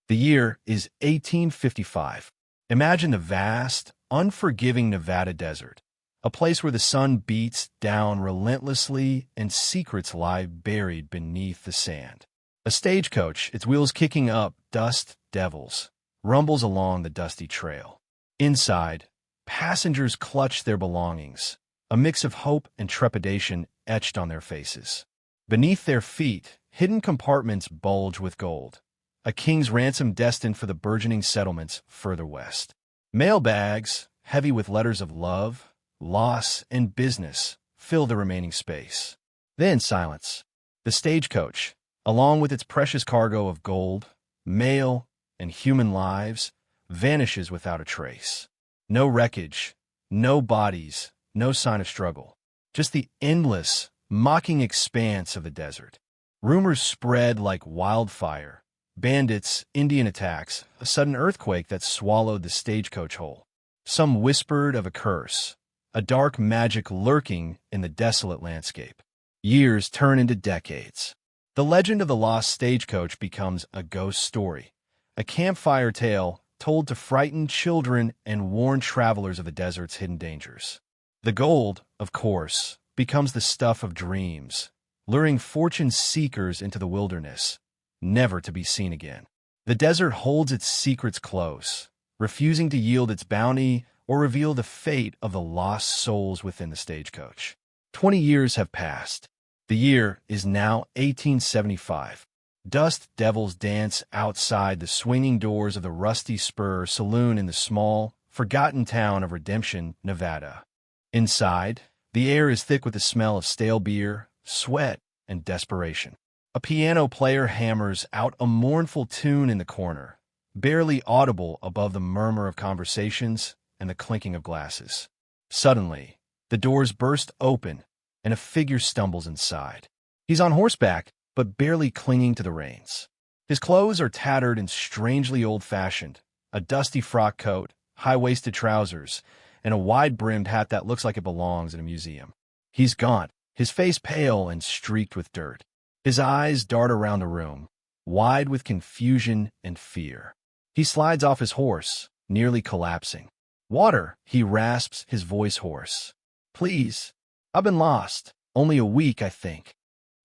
The year is 1855. Imagine the vast, unforgiving Nevada desert, a place where the sun beats down relentlessly and secrets lie buried beneath the sand. A stagecoach, its wheels kicking up dust devils, rumbles along the dusty trail. Inside, passengers clutch their belongings, a mix of hope and trepidation etched on their faces. Beneath their feet, hidden compartments bulge with gold, a king's ransom destined for the burgeoning settlements further west. Mailbags, heavy with letters of love, loss, and business, fill the remaining space. Then silence. The stagecoach, along with its precious cargo of gold, mail, and human lives, vanishes without a trace. No wreckage, no bodies, no sign of struggle. Just the endless, mocking expanse of the desert. Rumors spread like wildfire. Bandits, Indian attacks, a sudden earthquake that swallowed the stagecoach whole. Some whispered of a curse, a dark magic lurking in the desolate landscape. Years turn into decades. The legend of the lost stagecoach becomes a ghost story, a campfire tale told to frighten children and warn travelers of the desert's hidden dangers. The gold, of course, becomes the stuff of dreams, luring fortune seekers into the wilderness, never to be seen again. The desert holds its secrets close, refusing to yield its bounty or reveal the fate of the lost souls within the stagecoach. 20 years have passed. The year is now 1875. Dust devils dance outside the swinging doors of the Rusty Spur saloon in the small, forgotten town of Redemption, Nevada. Inside, the air is thick with the smell of stale beer, sweat, and desperation. A piano player hammers out a mournful tune in the corner, barely audible above the murmur of conversations and the clinking of glasses. Suddenly, the doors burst open, and a figure stumbles inside. He's on horseback, but barely clinging to the reins. His clothes are tattered and strangely old-fashioned, a dusty frock coat, high-waisted trousers, and a wide-brimmed hat that looks like it belongs in a museum. He's gaunt, his face pale and streaked with dirt. His eyes dart around the room, wide with confusion and fear. He slides off his horse, nearly collapsing. "Water," he rasps, his voice hoarse. "Please. I've been lost. Only a week, I think."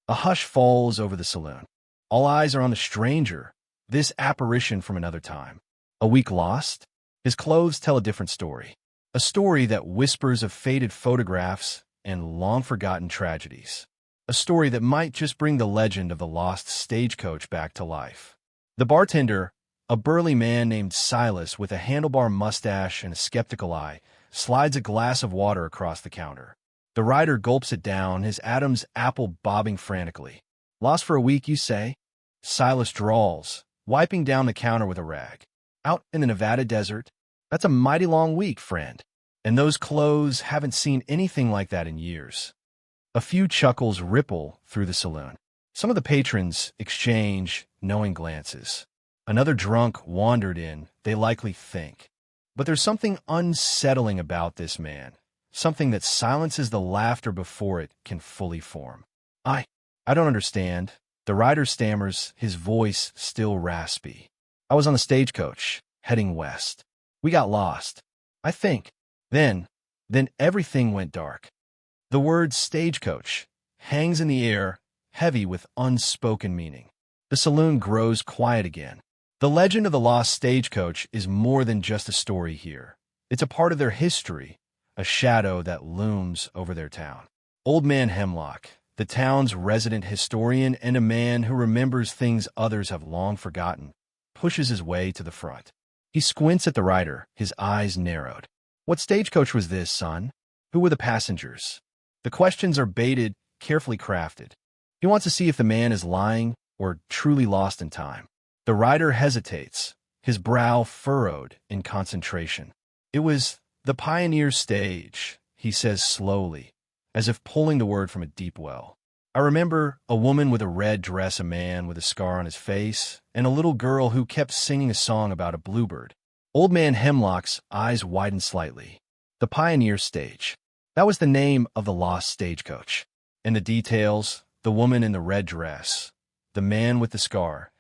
A hush falls over the saloon. All eyes are on the stranger, this apparition from another time. A week lost? His clothes tell a different story. A story that whispers of faded photographs and long-forgotten tragedies. A story that might just bring the legend of the lost stagecoach back to life. The bartender, a burly man named Silas with a handlebar mustache and a skeptical eye, slides a glass of water across the counter. The rider gulps it down, his Adam's apple bobbing frantically. "Lost for a week, you say?" Silas drawls, wiping down the counter with a rag. "Out in the Nevada desert? That's a mighty long week, friend. And those clothes haven't seen anything like that in years." A few chuckles ripple through the saloon. Some of the patrons exchange knowing glances. Another drunk wandered in, they likely think. But there's something unsettling about this man, something that silences the laughter before it can fully form. I don't understand." The rider stammers, his voice still raspy. "I was on the stagecoach, heading west. We got lost, I think. Then everything went dark." The word stagecoach hangs in the air, heavy with unspoken meaning. The saloon grows quiet again. The legend of the lost stagecoach is more than just a story here. It's a part of their history, a shadow that looms over their town. Old Man Hemlock, the town's resident historian and a man who remembers things others have long forgotten, pushes his way to the front. He squints at the rider, his eyes narrowed. "What stagecoach was this, son? Who were the passengers?" The questions are baited, carefully crafted. He wants to see if the man is lying or truly lost in time. The rider hesitates, his brow furrowed in concentration. "It was the Pioneer stage," he says slowly, as if pulling the word from a deep well. "I remember a woman with a red dress, a man with a scar on his face, and a little girl who kept singing a song about a bluebird." Old Man Hemlock's eyes widen slightly. The Pioneer stage. That was the name of the lost stagecoach. And the details, the woman in the red dress, the man with the scar,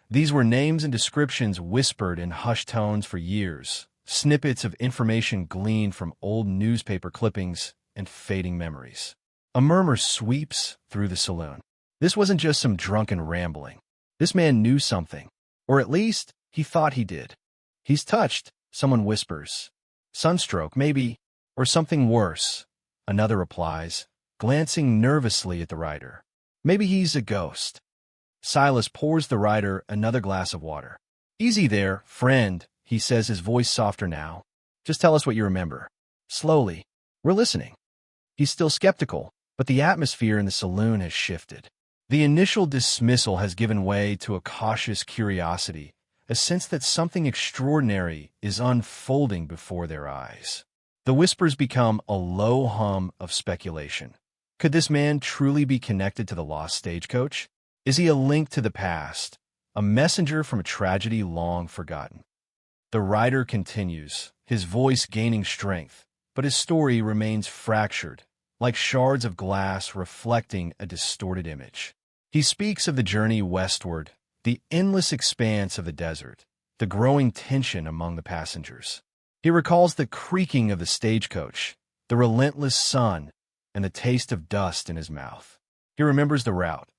These were names and descriptions whispered in hushed tones for years, snippets of information gleaned from old newspaper clippings and fading memories. A murmur sweeps through the saloon. This wasn't just some drunken rambling. This man knew something, or at least he thought he did. He's touched, someone whispers. Sunstroke, maybe, or something worse, another replies, glancing nervously at the rider. Maybe he's a ghost. Silas pours the rider another glass of water. Easy there, friend, he says, his voice softer now. Just tell us what you remember. Slowly. We're listening. He's still skeptical, but the atmosphere in the saloon has shifted. The initial dismissal has given way to a cautious curiosity, a sense that something extraordinary is unfolding before their eyes. The whispers become a low hum of speculation. Could this man truly be connected to the lost stagecoach? Is he a link to the past, a messenger from a tragedy long forgotten? The rider continues, his voice gaining strength, but his story remains fractured, like shards of glass reflecting a distorted image. He speaks of the journey westward, the endless expanse of the desert, the growing tension among the passengers. He recalls the creaking of the stagecoach, the relentless sun, and the taste of dust in his mouth. He remembers the route,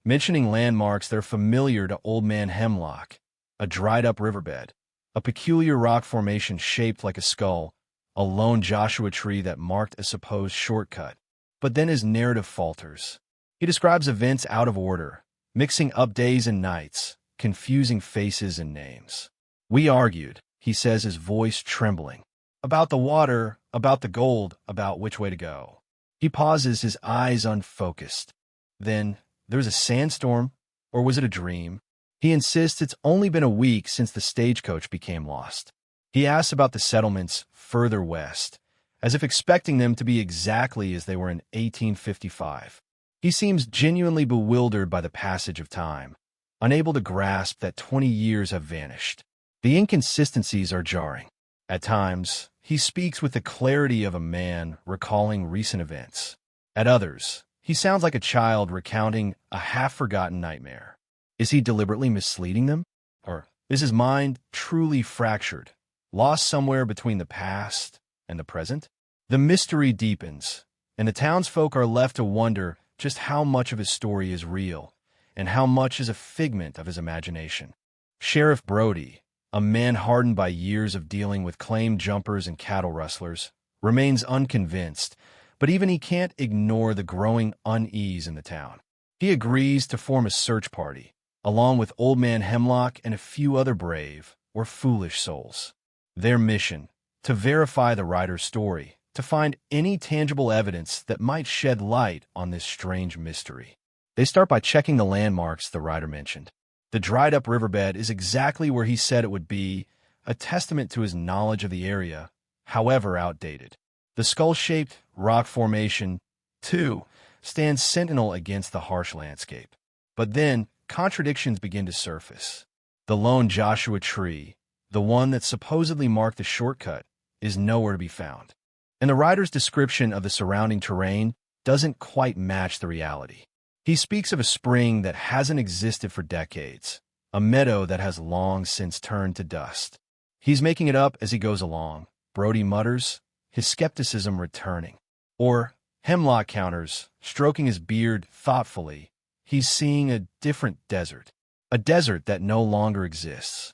mentioning landmarks that are familiar to Old Man Hemlock, a dried-up riverbed, a peculiar rock formation shaped like a skull, a lone Joshua tree that marked a supposed shortcut. But then his narrative falters. He describes events out of order, mixing up days and nights, confusing faces and names. We argued, he says, his voice trembling, about the water, about the gold, about which way to go. He pauses, his eyes unfocused. Then, there's a sandstorm, or was it a dream? He insists it's only been a week since the stagecoach became lost. He asks about the settlements further west, as if expecting them to be exactly as they were in 1855. He seems genuinely bewildered by the passage of time, unable to grasp that 20 years have vanished. The inconsistencies are jarring. At times, he speaks with the clarity of a man recalling recent events. At others, he sounds like a child recounting a half-forgotten nightmare. Is he deliberately misleading them? Or is his mind truly fractured, lost somewhere between the past and the present? The mystery deepens, and the townsfolk are left to wonder just how much of his story is real and how much is a figment of his imagination. Sheriff Brody, a man hardened by years of dealing with claim jumpers and cattle rustlers, remains unconvinced, but even he can't ignore the growing unease in the town. He agrees to form a search party, along with Old Man Hemlock and a few other brave or foolish souls. Their mission, to verify the rider's story, to find any tangible evidence that might shed light on this strange mystery. They start by checking the landmarks the rider mentioned. The dried-up riverbed is exactly where he said it would be, a testament to his knowledge of the area, however outdated. The skull-shaped rock formation, too, stands sentinel against the harsh landscape. But then, contradictions begin to surface. The lone Joshua tree, the one that supposedly marked the shortcut, is nowhere to be found. And the rider's description of the surrounding terrain doesn't quite match the reality. He speaks of a spring that hasn't existed for decades, a meadow that has long since turned to dust. He's making it up as he goes along, Brody mutters, his skepticism returning. Or, Hemlock counters, stroking his beard thoughtfully, he's seeing a different desert, a desert that no longer exists.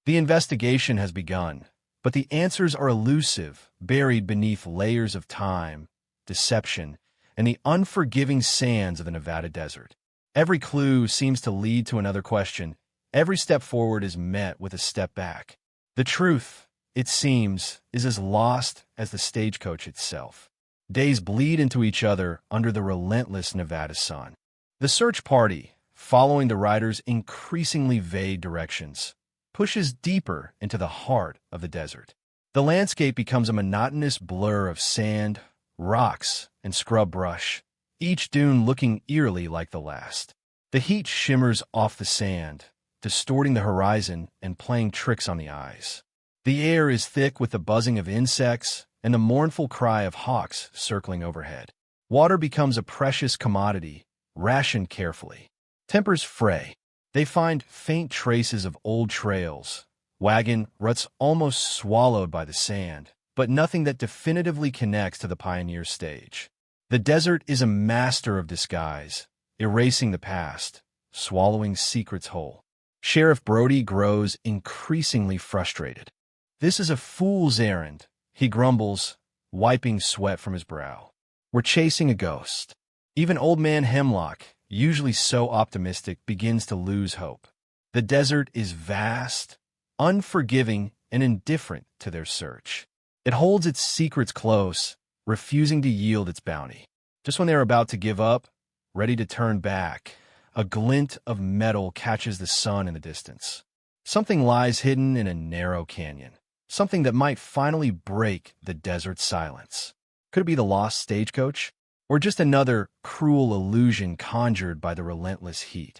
The investigation has begun, but the answers are elusive, buried beneath layers of time, deception, and the unforgiving sands of the Nevada desert. Every clue seems to lead to another question. Every step forward is met with a step back. The truth, it seems, is as lost as the stagecoach itself. Days bleed into each other under the relentless Nevada sun. The search party, following the rider's increasingly vague directions, pushes deeper into the heart of the desert. The landscape becomes a monotonous blur of sand, rocks, and scrub brush, each dune looking eerily like the last. The heat shimmers off the sand, distorting the horizon and playing tricks on the eyes. The air is thick with the buzzing of insects and the mournful cry of hawks circling overhead. Water becomes a precious commodity, rationed carefully. Tempers fray. They find faint traces of old trails, wagon ruts almost swallowed by the sand, but nothing that definitively connects to the pioneer stage. The desert is a master of disguise, erasing the past, swallowing secrets whole. Sheriff Brody grows increasingly frustrated. "This is a fool's errand," he grumbles, wiping sweat from his brow. "We're chasing a ghost." Even Old Man Hemlock, usually so optimistic, begins to lose hope. The desert is vast, unforgiving, and indifferent to their search. It holds its secrets close, refusing to yield its bounty. Just when they're about to give up, ready to turn back, a glint of metal catches the sun in the distance. Something lies hidden in a narrow canyon, something that might finally break the desert silence. Could it be the lost stagecoach? Or just another cruel illusion conjured by the relentless heat?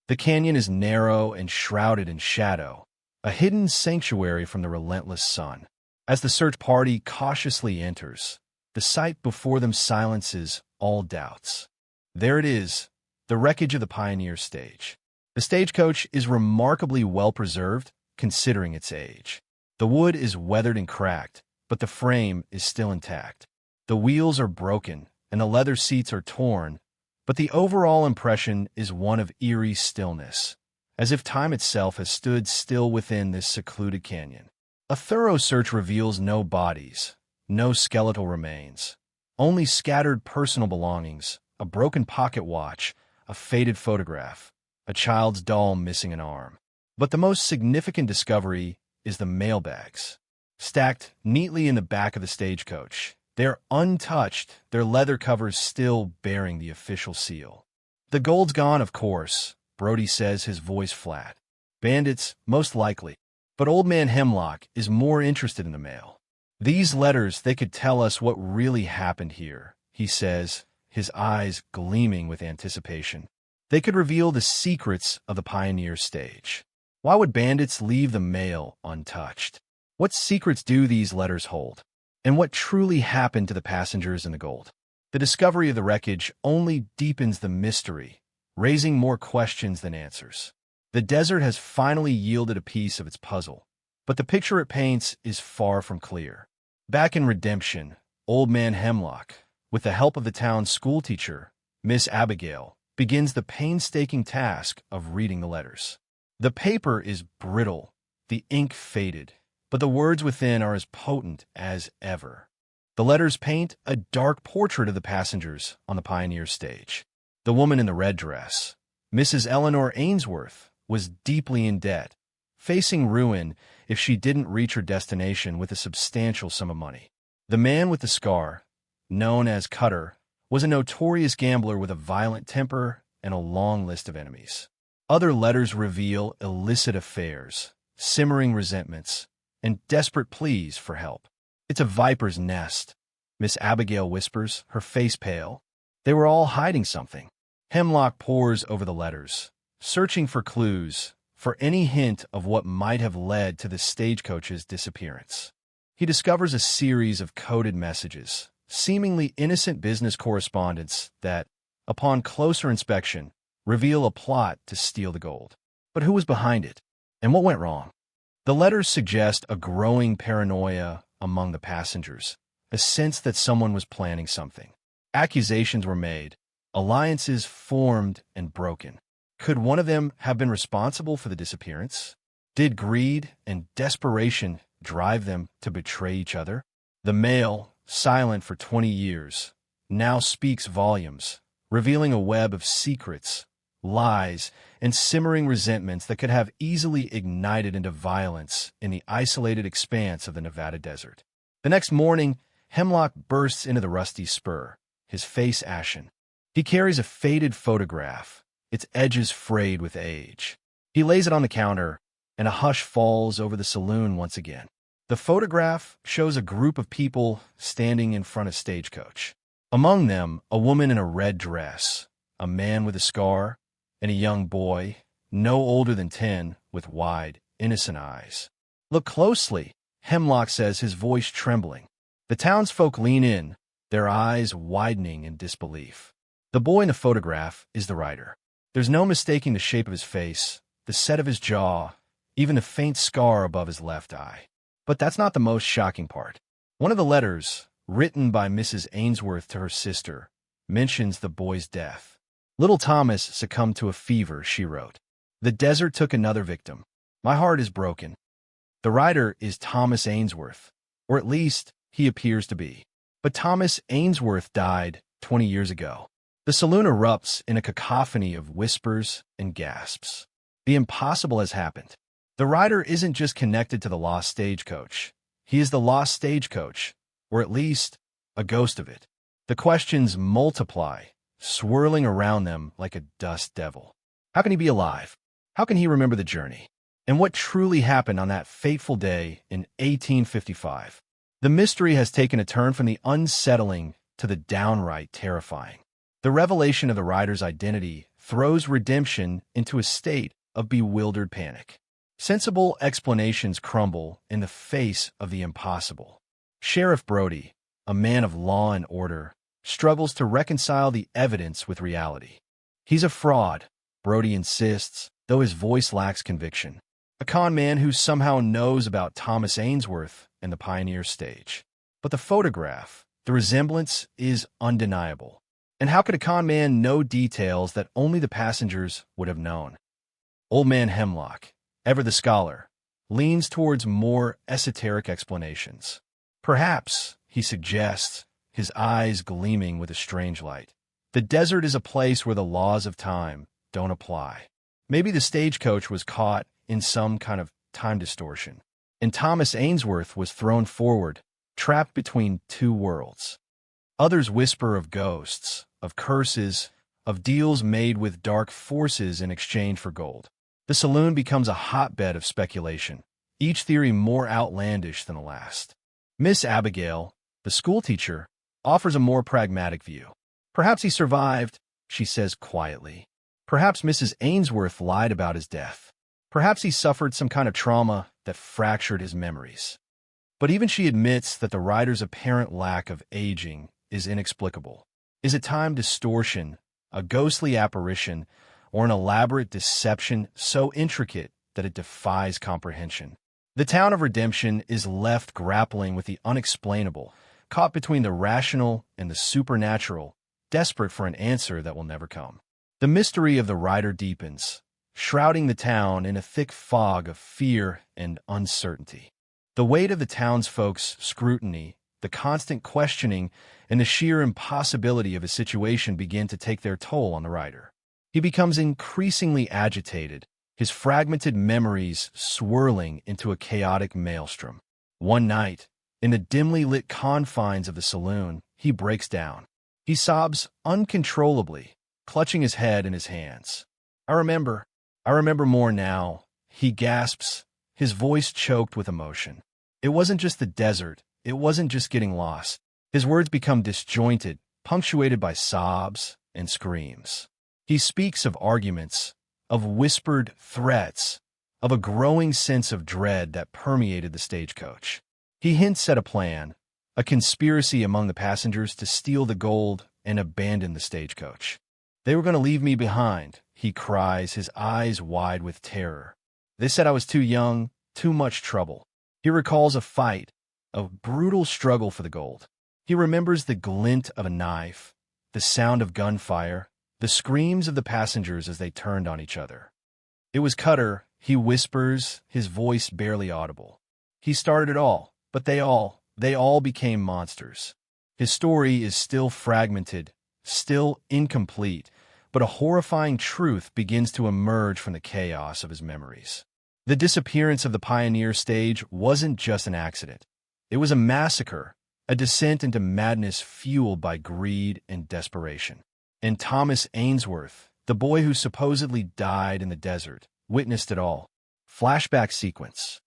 The canyon is narrow and shrouded in shadow, a hidden sanctuary from the relentless sun. As the search party cautiously enters, the sight before them silences all doubts. There it is, the wreckage of the pioneer stage. The stagecoach is remarkably well-preserved, considering its age. The wood is weathered and cracked, but the frame is still intact. The wheels are broken, and the leather seats are torn, but the overall impression is one of eerie stillness, as if time itself has stood still within this secluded canyon. A thorough search reveals no bodies, no skeletal remains, only scattered personal belongings, a broken pocket watch, a faded photograph, a child's doll missing an arm. But the most significant discovery is the mailbags. Stacked neatly in the back of the stagecoach, they're untouched, their leather covers still bearing the official seal. "The gold's gone, of course," Brody says, his voice flat. "Bandits, most likely. But Old Man Hemlock is more interested in the mail. These letters, they could tell us what really happened here," he says, his eyes gleaming with anticipation. "They could reveal the secrets of the pioneer stage. Why would bandits leave the mail untouched? What secrets do these letters hold? And what truly happened to the passengers and the gold?" The discovery of the wreckage only deepens the mystery, raising more questions than answers. The desert has finally yielded a piece of its puzzle, but the picture it paints is far from clear. Back in Redemption, Old Man Hemlock, with the help of the town's schoolteacher, Miss Abigail, begins the painstaking task of reading the letters. The paper is brittle, the ink faded, but the words within are as potent as ever. The letters paint a dark portrait of the passengers on the pioneer stage. The woman in the red dress, Mrs. Eleanor Ainsworth, was deeply in debt, facing ruin if she didn't reach her destination with a substantial sum of money. The man with the scar, known as Cutter, was a notorious gambler with a violent temper and a long list of enemies. Other letters reveal illicit affairs, simmering resentments, and desperate pleas for help. "It's a viper's nest," Miss Abigail whispers, her face pale. They were all hiding something. Hemlock pores over the letters, searching for clues, for any hint of what might have led to the stagecoach's disappearance. He discovers a series of coded messages, seemingly innocent business correspondence that, upon closer inspection, reveal a plot to steal the gold. But who was behind it? And what went wrong? The letters suggest a growing paranoia among the passengers, a sense that someone was planning something. Accusations were made, alliances formed and broken. Could one of them have been responsible for the disappearance? Did greed and desperation drive them to betray each other? The mail, silent for 20 years, now speaks volumes, revealing a web of secrets, lies, and simmering resentments that could have easily ignited into violence in the isolated expanse of the Nevada desert. The next morning, Hemlock bursts into the rusty spur, his face ashen. He carries a faded photograph, its edges frayed with age. He lays it on the counter, and a hush falls over the saloon once again. The photograph shows a group of people standing in front of Stagecoach. Among them, a woman in a red dress, a man with a scar, and a young boy, no older than 10, with wide, innocent eyes. "Look closely," Hemlock says, his voice trembling. The townsfolk lean in, their eyes widening in disbelief. The boy in the photograph is the writer. There's no mistaking the shape of his face, the set of his jaw, even the faint scar above his left eye. But that's not the most shocking part. One of the letters, written by Mrs. Ainsworth to her sister, mentions the boy's death. Little Thomas succumbed to a fever, she wrote. The desert took another victim. My heart is broken. The writer is Thomas Ainsworth, or at least he appears to be. But Thomas Ainsworth died 20 years ago. The saloon erupts in a cacophony of whispers and gasps. The impossible has happened. The writer isn't just connected to the lost stagecoach. He is the lost stagecoach, or at least a ghost of it. The questions multiply, swirling around them like a dust devil. How can he be alive? How can he remember the journey? And what truly happened on that fateful day in 1855? The mystery has taken a turn from the unsettling to the downright terrifying. The revelation of the writer's identity throws redemption into a state of bewildered panic. Sensible explanations crumble in the face of the impossible. Sheriff Brody, a man of law and order, struggles to reconcile the evidence with reality. He's a fraud, Brody insists, though his voice lacks conviction. A con man who somehow knows about Thomas Ainsworth and the Pioneer stage. But the photograph, the resemblance, is undeniable. And how could a con man know details that only the passengers would have known? Old Man Hemlock, ever the scholar, leans towards more esoteric explanations. Perhaps, he suggests, his eyes gleaming with a strange light, the desert is a place where the laws of time don't apply. Maybe the stagecoach was caught in some kind of time distortion, and Thomas Ainsworth was thrown forward, trapped between two worlds. Others whisper of ghosts, of curses, of deals made with dark forces in exchange for gold. The saloon becomes a hotbed of speculation, each theory more outlandish than the last. Miss Abigail, the schoolteacher, offers a more pragmatic view. Perhaps he survived, she says quietly. Perhaps Mrs. Ainsworth lied about his death. Perhaps he suffered some kind of trauma that fractured his memories. But even she admits that the writer's apparent lack of aging is inexplicable. Is it time distortion, a ghostly apparition, or an elaborate deception so intricate that it defies comprehension? The town of Redemption is left grappling with the unexplainable, caught between the rational and the supernatural, desperate for an answer that will never come. The mystery of the writer deepens, shrouding the town in a thick fog of fear and uncertainty. The weight of the townsfolk's scrutiny, the constant questioning, and the sheer impossibility of his situation begin to take their toll on the writer. He becomes increasingly agitated, his fragmented memories swirling into a chaotic maelstrom. One night, in the dimly lit confines of the saloon, he breaks down. He sobs uncontrollably, clutching his head in his hands. I remember more now, he gasps, his voice choked with emotion. It wasn't just the desert, it wasn't just getting lost. His words become disjointed, punctuated by sobs and screams. He speaks of arguments, of whispered threats, of a growing sense of dread that permeated the stagecoach. He hints at a plan, a conspiracy among the passengers to steal the gold and abandon the stagecoach. They were going to leave me behind, he cries, his eyes wide with terror. They said I was too young, too much trouble. He recalls a fight, a brutal struggle for the gold. He remembers the glint of a knife, the sound of gunfire, the screams of the passengers as they turned on each other. It was Cutter, he whispers, his voice barely audible. He started it all, but they all became monsters. His story is still fragmented, still incomplete, but a horrifying truth begins to emerge from the chaos of his memories. The disappearance of the Pioneer stage wasn't just an accident. It was a massacre, a descent into madness fueled by greed and desperation. And Thomas Ainsworth, the boy who supposedly died in the desert, witnessed it all. Flashback sequence.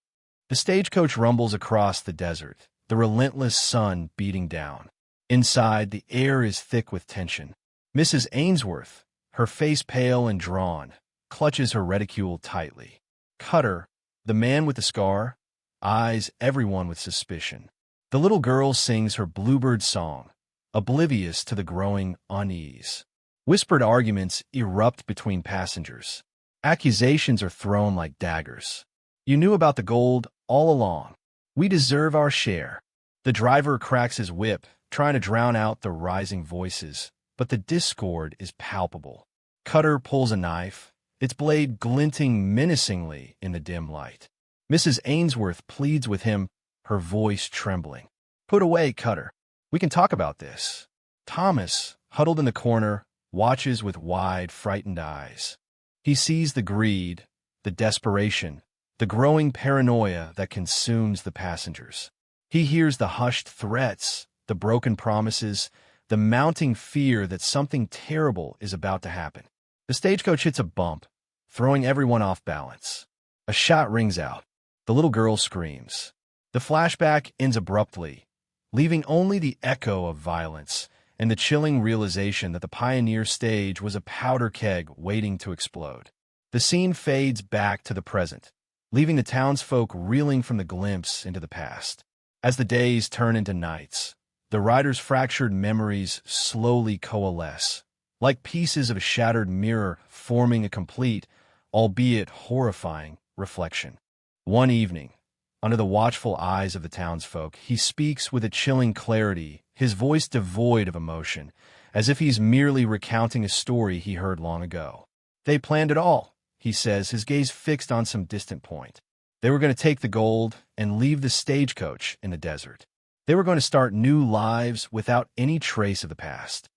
The stagecoach rumbles across the desert, the relentless sun beating down. Inside, the air is thick with tension. Mrs. Ainsworth, her face pale and drawn, clutches her reticule tightly. Cutter, the man with the scar, eyes everyone with suspicion. The little girl sings her bluebird song, oblivious to the growing unease. Whispered arguments erupt between passengers. Accusations are thrown like daggers. You knew about the gold all along. We deserve our share. The driver cracks his whip, trying to drown out the rising voices, but the discord is palpable. Cutter pulls a knife, its blade glinting menacingly in the dim light. Mrs. Ainsworth pleads with him, her voice trembling. "Put away, Cutter. We can talk about this." Thomas, huddled in the corner, watches with wide, frightened eyes. He sees the greed, the desperation, the growing paranoia that consumes the passengers. He hears the hushed threats, the broken promises, the mounting fear that something terrible is about to happen. The stagecoach hits a bump, throwing everyone off balance. A shot rings out. The little girl screams. The flashback ends abruptly, leaving only the echo of violence and the chilling realization that the Pioneer stage was a powder keg waiting to explode. The scene fades back to the present, leaving the townsfolk reeling from the glimpse into the past. As the days turn into nights, the riders' fractured memories slowly coalesce, like pieces of a shattered mirror forming a complete, albeit horrifying, reflection. One evening, under the watchful eyes of the townsfolk, he speaks with a chilling clarity, his voice devoid of emotion, as if he's merely recounting a story he heard long ago. "They planned it all," he says, his gaze fixed on some distant point. "They were going to take the gold and leave the stagecoach in the desert. They were going to start new lives without any trace of the past."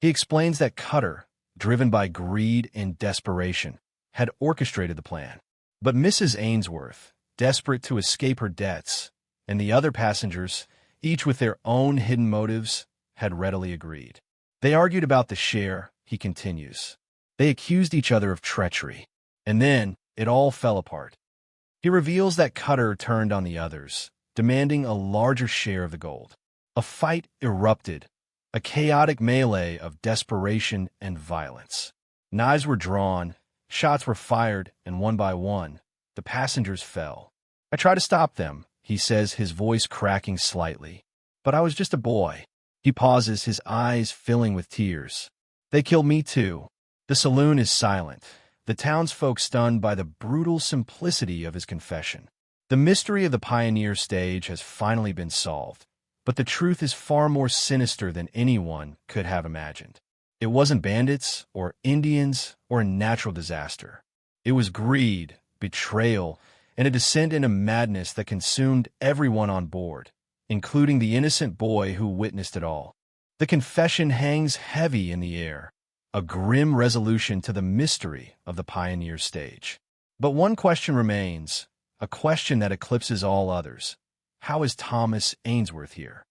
He explains that Cutter, driven by greed and desperation, had orchestrated the plan. But Mrs. Ainsworth, desperate to escape her debts, and the other passengers, each with their own hidden motives, had readily agreed. They argued about the share, he continues. They accused each other of treachery. And then it all fell apart. He reveals that Cutter turned on the others, demanding a larger share of the gold. A fight erupted, a chaotic melee of desperation and violence. Knives were drawn, shots were fired, and one by one, the passengers fell. "I tried to stop them," he says, his voice cracking slightly. "But I was just a boy." He pauses, his eyes filling with tears. "They killed me too." The saloon is silent, the townsfolk stunned by the brutal simplicity of his confession. The mystery of the Pioneer stage has finally been solved, but the truth is far more sinister than anyone could have imagined. It wasn't bandits or Indians or a natural disaster. It was greed, betrayal, and a descent into madness that consumed everyone on board, including the innocent boy who witnessed it all. The confession hangs heavy in the air, a grim resolution to the mystery of the Pioneer stage. But one question remains, a question that eclipses all others. How is Thomas Ainsworth here?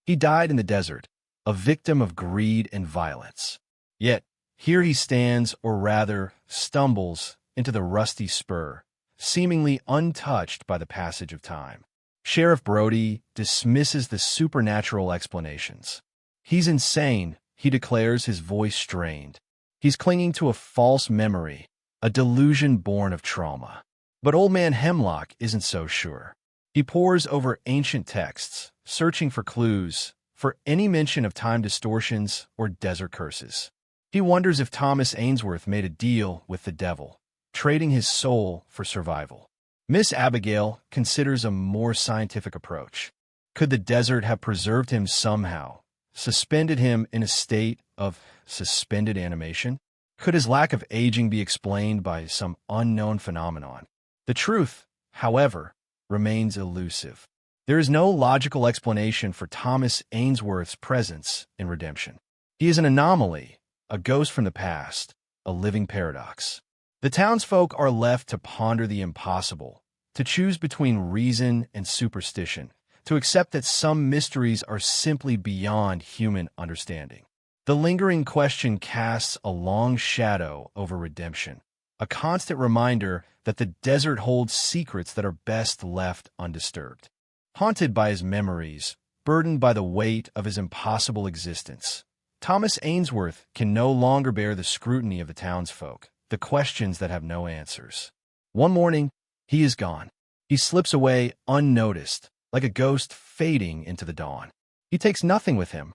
He died in the desert, a victim of greed and violence. Yet, here he stands, or rather, stumbles, into the rusty spur, seemingly untouched by the passage of time. Sheriff Brody dismisses the supernatural explanations. He's insane, he declares, his voice strained. He's clinging to a false memory, a delusion born of trauma. But Old Man Hemlock isn't so sure. He pores over ancient texts, searching for clues, for any mention of time distortions or desert curses. He wonders if Thomas Ainsworth made a deal with the devil, trading his soul for survival. Miss Abigail considers a more scientific approach. Could the desert have preserved him somehow, suspended him in a state of suspended animation? Could his lack of aging be explained by some unknown phenomenon? The truth, however, remains elusive. There is no logical explanation for Thomas Ainsworth's presence in Redemption. He is an anomaly, a ghost from the past, a living paradox. The townsfolk are left to ponder the impossible, to choose between reason and superstition, to accept that some mysteries are simply beyond human understanding. The lingering question casts a long shadow over Redemption, a constant reminder that the desert holds secrets that are best left undisturbed. Haunted by his memories, burdened by the weight of his impossible existence, Thomas Ainsworth can no longer bear the scrutiny of the townsfolk, the questions that have no answers. One morning, he is gone. He slips away unnoticed, like a ghost fading into the dawn. He takes nothing with him,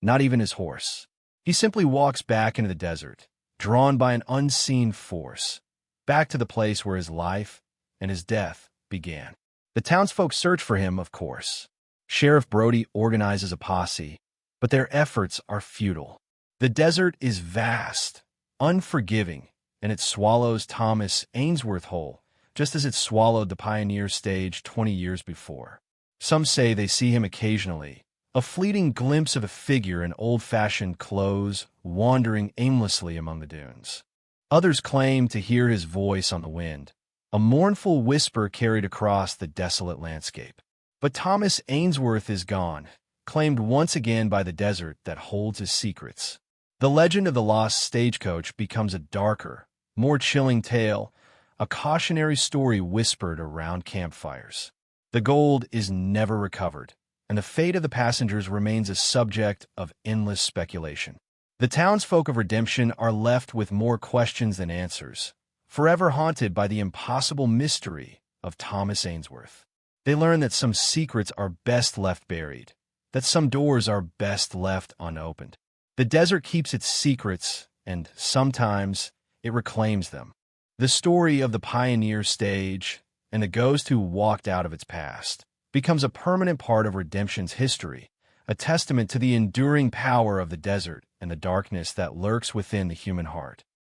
not even his horse. He simply walks back into the desert, drawn by an unseen force, back to the place where his life and his death began. The townsfolk search for him, of course. Sheriff Brody organizes a posse, but their efforts are futile. The desert is vast, unforgiving, and it swallows Thomas Ainsworth whole, just as it swallowed the pioneer stage 20 years before. Some say they see him occasionally, a fleeting glimpse of a figure in old-fashioned clothes wandering aimlessly among the dunes. Others claim to hear his voice on the wind, a mournful whisper carried across the desolate landscape. But Thomas Ainsworth is gone, claimed once again by the desert that holds his secrets. The legend of the lost stagecoach becomes a darker, more chilling tale, a cautionary story whispered around campfires. The gold is never recovered, and the fate of the passengers remains a subject of endless speculation. The townsfolk of Redemption are left with more questions than answers, forever haunted by the impossible mystery of Thomas Ainsworth. They learn that some secrets are best left buried, that some doors are best left unopened. The desert keeps its secrets, and sometimes it reclaims them. The story of the pioneer stage and the ghost who walked out of its past becomes a permanent part of Redemption's history, a testament to the enduring power of the desert and the darkness that lurks within the human heart.